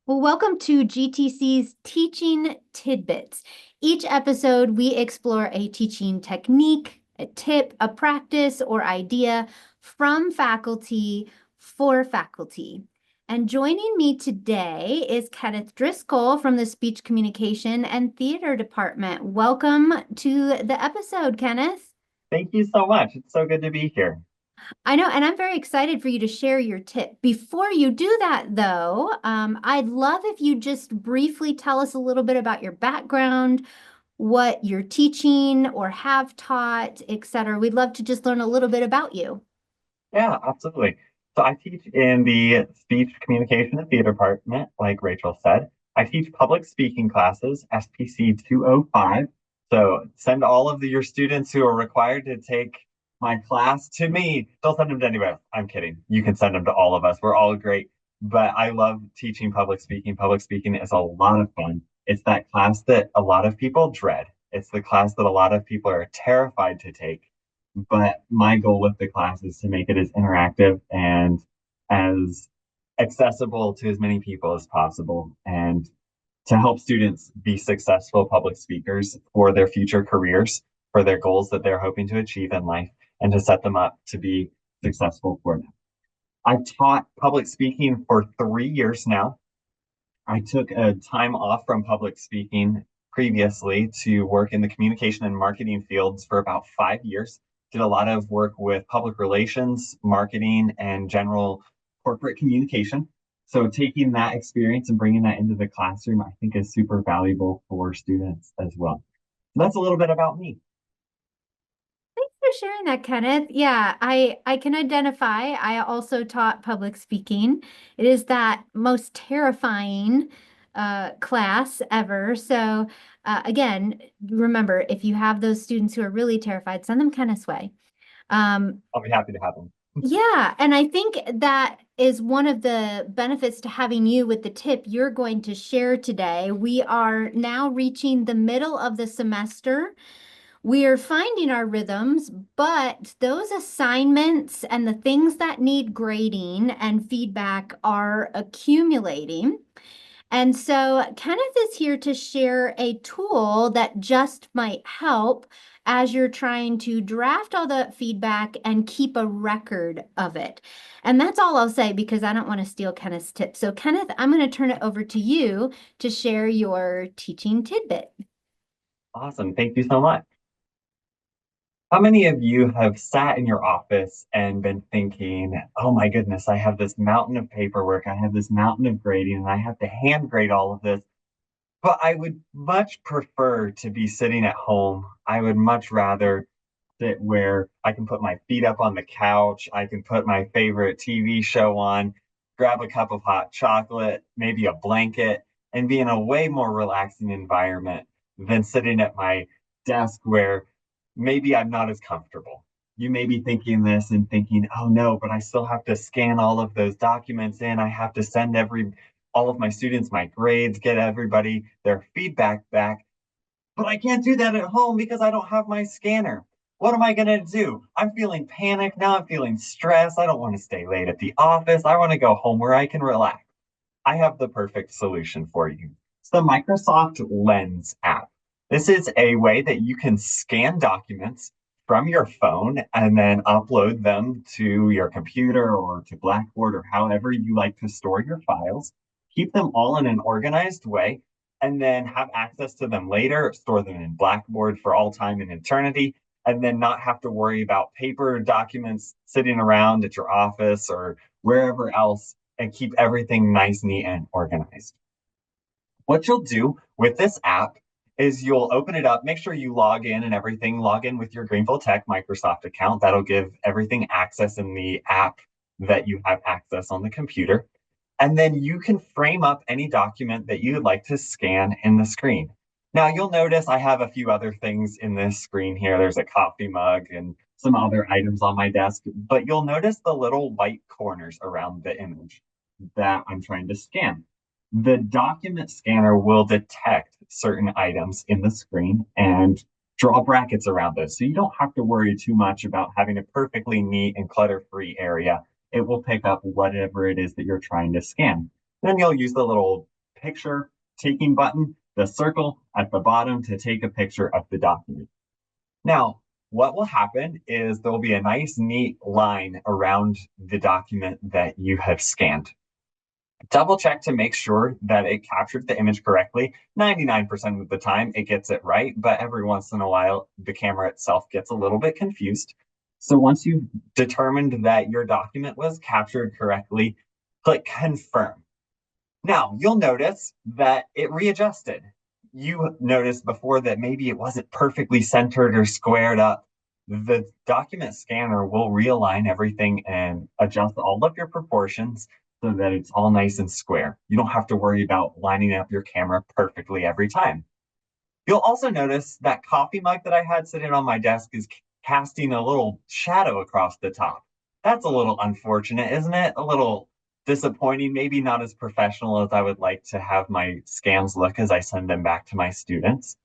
Well, welcome to GTC's Teaching Tidbits. Each episode, we explore a teaching technique, a tip, a practice, or idea from faculty for faculty. And joining me today is Kenneth Driscoll from the Speech Communication and Theater Department. Welcome to the episode, Kenneth. Thank you so much. It's so good to be here. I know, and I'm very excited for you to share your tip. Before you do that, though, I'd love if you just briefly tell us a little bit about your background, what you're teaching or have taught, etc. We'd love to just learn a little bit about you. Yeah, absolutely. So I teach in the speech communication and theater department, like Rachel said. I teach public speaking classes, SPC 205. So send all of your students who are required to take my class to me. Don't send them to anybody else. I'm kidding. You can send them to all of us. We're all great. But I love teaching public speaking. Public speaking is a lot of fun. It's that class that a lot of people dread. It's the class that a lot of people are terrified to take, but my goal with the class is to make it as interactive and as accessible to as many people as possible, and to help students be successful public speakers for their future careers, for their goals that they're hoping to achieve in life, and to set them up to be successful for them. I've taught public speaking for 3 years now. I took a time off from public speaking previously to work in the communication and marketing fields for about 5 years. Did a lot of work with public relations, marketing, and general corporate communication. So taking that experience and bringing that into the classroom, I think is super valuable for students as well. So that's a little bit about me. Thanks for sharing that, Kenneth. Yeah, I can identify. I also taught public speaking. It is that most terrifying class ever. So again, remember, if you have those students who are really terrified, send them Kenneth's way. Um, I'll be happy to have them. yeah, and I think that is one of the benefits to having you with the tip you're going to share today. We are now reaching the middle of the semester. We are finding our rhythms, but those assignments and the things that need grading and feedback are accumulating. And so Kenneth is here to share a tool that just might help as you're trying to draft all the feedback and keep a record of it. And that's all I'll say because I don't want to steal Kenneth's tip. So Kenneth, I'm going to turn it over to you to share your teaching tidbit. Awesome. Thank you so much. How many of you have sat in your office and been thinking, oh my goodness, I have this mountain of paperwork, I have this mountain of grading, and I have to hand grade all of this, but I would much prefer to be sitting at home. I would much rather sit where I can put my feet up on the couch, I can put my favorite TV show on, grab a cup of hot chocolate, maybe a blanket, and be in a way more relaxing environment than sitting at my desk where maybe I'm not as comfortable. You may be thinking this and thinking, oh no, but I still have to scan all of those documents in. I have to send all of my students my grades, get everybody their feedback back. But I can't do that at home because I don't have my scanner. What am I going to do? I'm feeling panicked now. I'm feeling stressed. I don't want to stay late at the office. I want to go home where I can relax. I have the perfect solution for you. It's the Microsoft Lens app. This is a way that you can scan documents from your phone and then upload them to your computer or to Blackboard or however you like to store your files. Keep them all in an organized way and then have access to them later, store them in Blackboard for all time and eternity, and then not have to worry about paper documents sitting around at your office or wherever else, and keep everything nice, neat, and organized. What you'll do with this app is you'll open it up, make sure you log in and everything, log in with your Greenville Tech Microsoft account. That'll give everything access in the app that you have access on the computer. And then you can frame up any document that you would like to scan in the screen. Now you'll notice I have a few other things in this screen here. There's a coffee mug and some other items on my desk, but you'll notice the little white corners around the image that I'm trying to scan. The document scanner will detect certain items in the screen and draw brackets around those. So you don't have to worry too much about having a perfectly neat and clutter-free area. It will pick up whatever it is that you're trying to scan. Then you'll use the little picture taking button, the circle at the bottom to take a picture of the document. Now, what will happen is there will be a nice, neat line around the document that you have scanned. Double check to make sure that it captured the image correctly. 99% of the time, it gets it right, but every once in a while, the camera itself gets a little bit confused. So once you've determined that your document was captured correctly, click confirm. Now, you'll notice that it readjusted. You noticed before that maybe it wasn't perfectly centered or squared up. The document scanner will realign everything and adjust all of your proportions so that it's all nice and square. You don't have to worry about lining up your camera perfectly every time. You'll also notice that coffee mug that I had sitting on my desk is casting a little shadow across the top. That's a little unfortunate, isn't it? A little disappointing, maybe not as professional as I would like to have my scans look as I send them back to my students.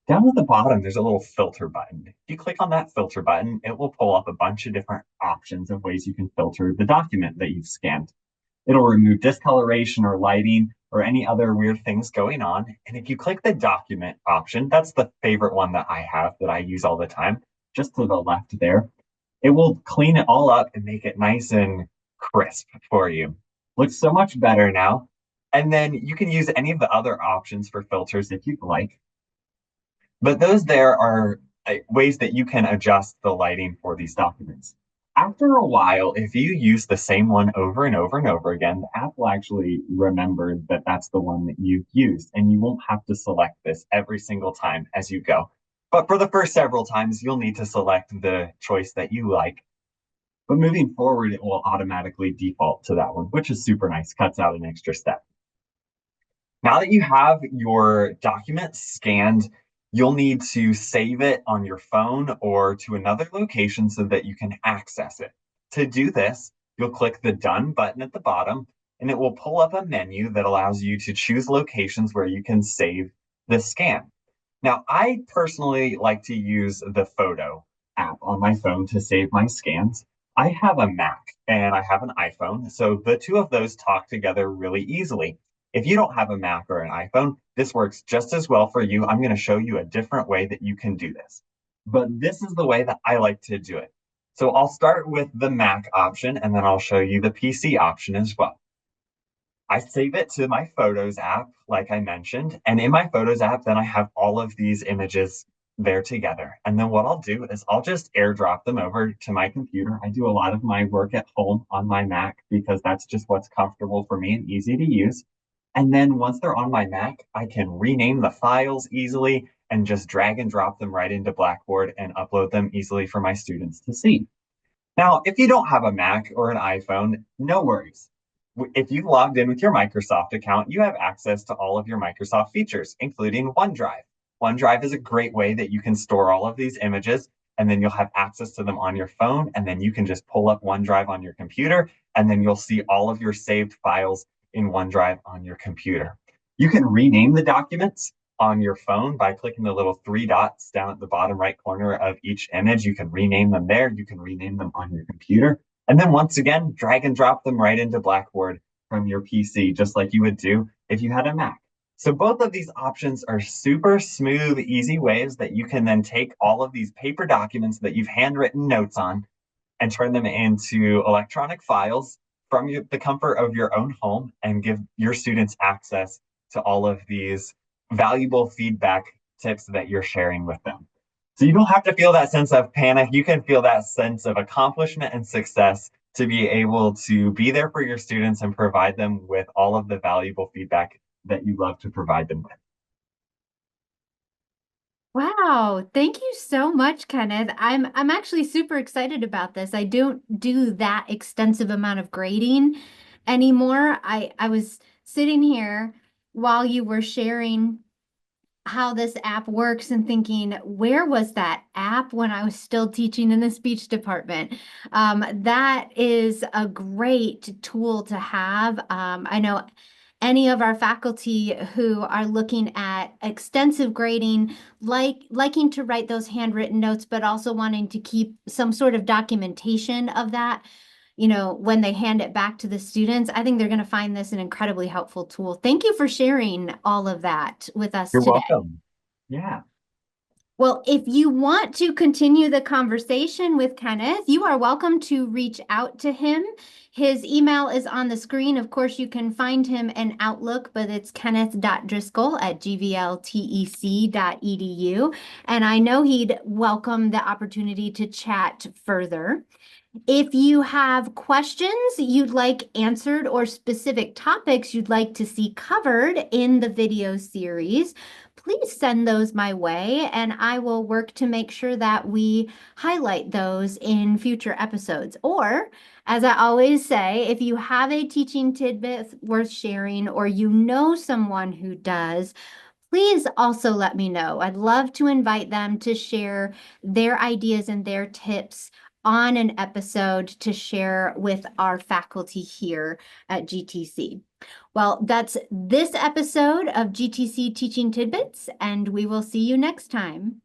Down at the bottom, there's a little filter button. If you click on that filter button, it will pull up a bunch of different options of ways you can filter the document that you've scanned. It'll remove discoloration or lighting or any other weird things going on. And if you click the document option, that's the favorite one that I have that I use all the time, just to the left there, it will clean it all up and make it nice and crisp for you. Looks so much better now. And then you can use any of the other options for filters if you'd like. But those there are ways that you can adjust the lighting for these documents. After a while, if you use the same one over and over and over again, the app will actually remember that that's the one that you've used, and you won't have to select this every single time as you go. But for the first several times, you'll need to select the choice that you like. But moving forward, it will automatically default to that one, which is super nice, cuts out an extra step. Now that you have your document scanned, you'll need to save it on your phone or to another location so that you can access it. To do this, you'll click the Done button at the bottom, and it will pull up a menu that allows you to choose locations where you can save the scan. Now, I personally like to use the Photo app on my phone to save my scans. I have a Mac and I have an iPhone, so the two of those talk together really easily. If you don't have a Mac or an iPhone, this works just as well for you. I'm going to show you a different way that you can do this. But this is the way that I like to do it. So I'll start with the Mac option and then I'll show you the PC option as well. I save it to my Photos app, like I mentioned. And in my Photos app, then I have all of these images there together. And then what I'll do is I'll just airdrop them over to my computer. I do a lot of my work at home on my Mac because that's just what's comfortable for me and easy to use. And then once they're on my Mac, I can rename the files easily and just drag and drop them right into Blackboard and upload them easily for my students to see. Now, if you don't have a Mac or an iPhone, no worries. If you logged in with your Microsoft account, you have access to all of your Microsoft features, including OneDrive. OneDrive is a great way that you can store all of these images, and then you'll have access to them on your phone, and then you can just pull up OneDrive on your computer, and then you'll see all of your saved files in OneDrive on your computer. You can rename the documents on your phone by clicking the little three dots down at the bottom right corner of each image. You can rename them there. You can rename them on your computer. And then once again, drag and drop them right into Blackboard from your PC, just like you would do if you had a Mac. So both of these options are super smooth, easy ways that you can then take all of these paper documents that you've handwritten notes on and turn them into electronic files from the comfort of your own home and give your students access to all of these valuable feedback tips that you're sharing with them. So you don't have to feel that sense of panic. You can feel that sense of accomplishment and success to be able to be there for your students and provide them with all of the valuable feedback that you love to provide them with. Wow, thank you so much, Kenneth. I'm actually super excited about this. I don't do that extensive amount of grading anymore. I was sitting here while you were sharing how this app works and thinking, where was that app when I was still teaching in the speech department? That is a great tool to have. I know any of our faculty who are looking at extensive grading, liking to write those handwritten notes, but also wanting to keep some sort of documentation of that, when they hand it back to the students. I think they're going to find this an incredibly helpful tool. Thank you for sharing all of that with us You're today. welcome. Yeah. Well, if you want to continue the conversation with Kenneth, you are welcome to reach out to him. His email is on the screen. Of course, you can find him in Outlook, but it's kenneth.driscoll@gvltec.edu. And I know he'd welcome the opportunity to chat further. If you have questions you'd like answered or specific topics you'd like to see covered in the video series, please send those my way, and I will work to make sure that we highlight those in future episodes. Or, as I always say, if you have a teaching tidbit worth sharing or you know someone who does, please also let me know. I'd love to invite them to share their ideas and their tips on an episode to share with our faculty here at GTC. Well, that's this episode of GTC Teaching Tidbits, and we will see you next time.